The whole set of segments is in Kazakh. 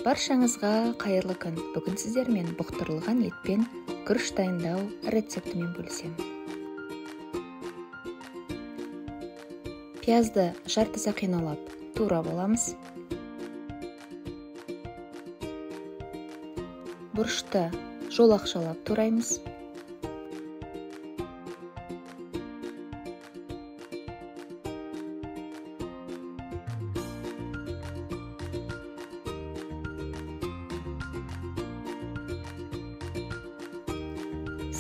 Баршаңызға қайырлы күн. Бүгін сіздермен бұқтырылған етпен күріш дайындау рецептімен бөлісемін. Пиязды жарты сақиналап турап аламыз. Бұрышты жолақшалап тураймыз.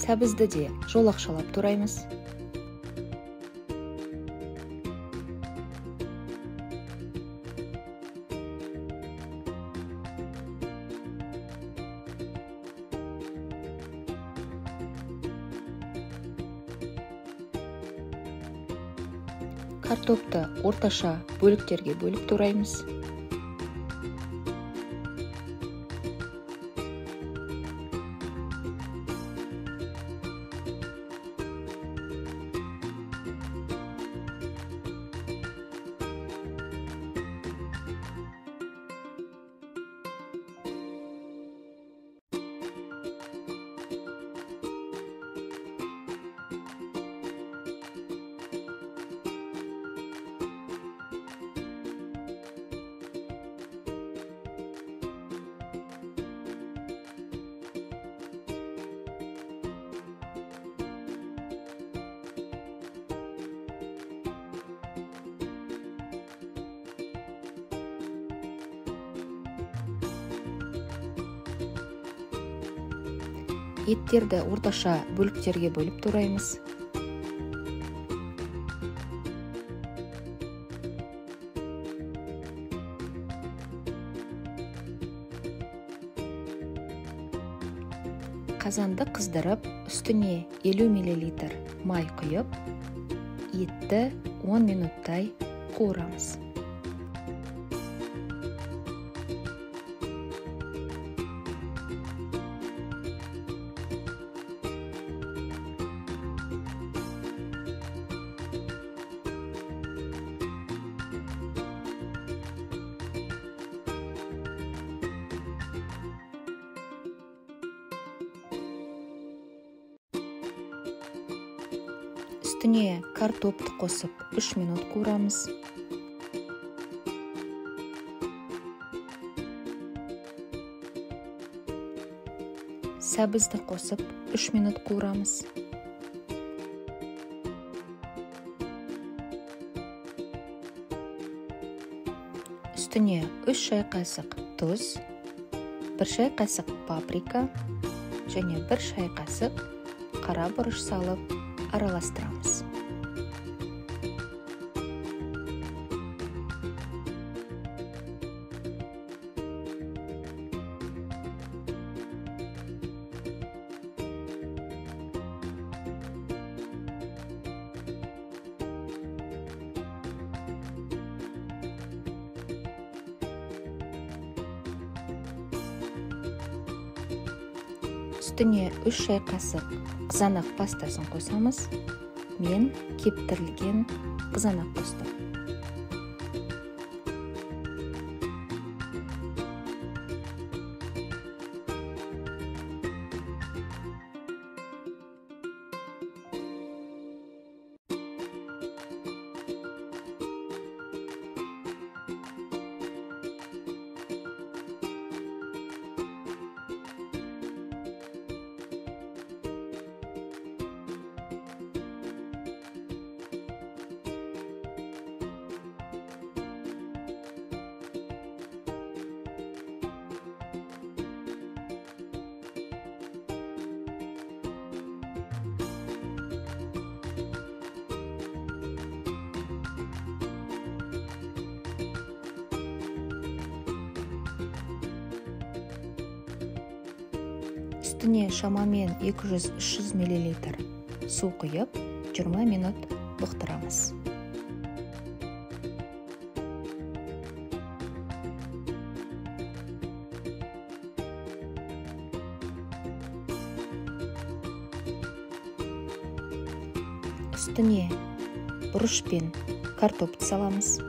Сәбізді де жолақшалап тураймыз. Картопты орташа бөліктерге бөліп тураймыз. Еттерді орташа бөліктерге бөліп тураймыз. Қазанды қыздырып, үстіне 50 мл май құйып, етті 10 минуттай қуырамыз. Үстіне картопты қосып 3 минут қуырамыз. Сәбізді қосып 3 минут қуырамыз. Үстіне 3 шай қасық тұз, 1 шай қасық паприка және 1 шай қасық қара бұрыш салып араластырамыз. Үстіне 3 шай қасық қызанақ пастасын қосамыз. Мен кептірілген қызанақ қостым. Үстіне шамамен 200-300 мл су құйып, 20 минут бұқтырамыз. Үстіне бұрыш пен картопты саламыз.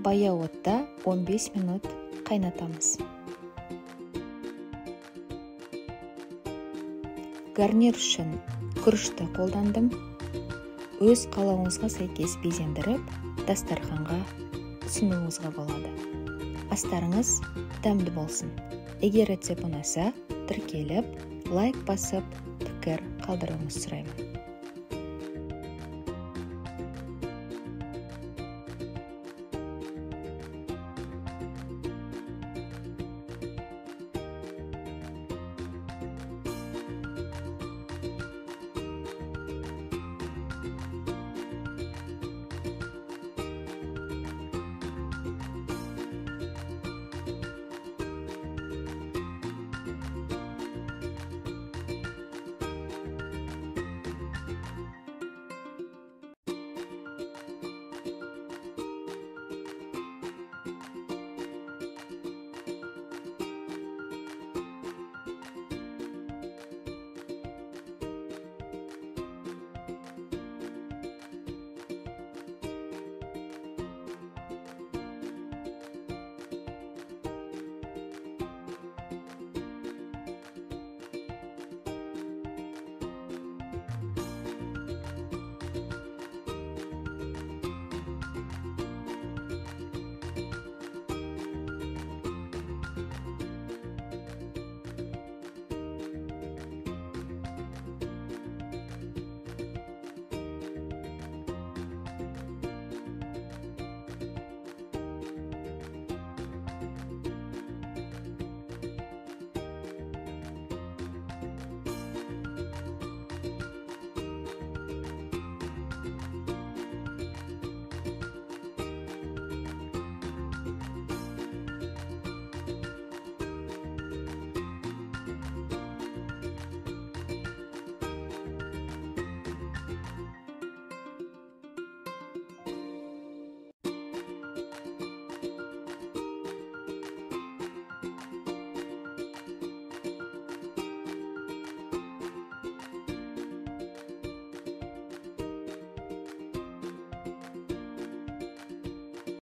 баяу отта 15 минут қайнатамыз. Гарнир үшін күрішті қолдандым. Өз қалауыңызға сәйкес безендіріп, дастарханға ұсынуыңызға болады. Астарыңыз дәмді болсын. Егер рецепт ұнаса, тіркеліп, лайк басып, пікір қалдыруыңызды сұраймын.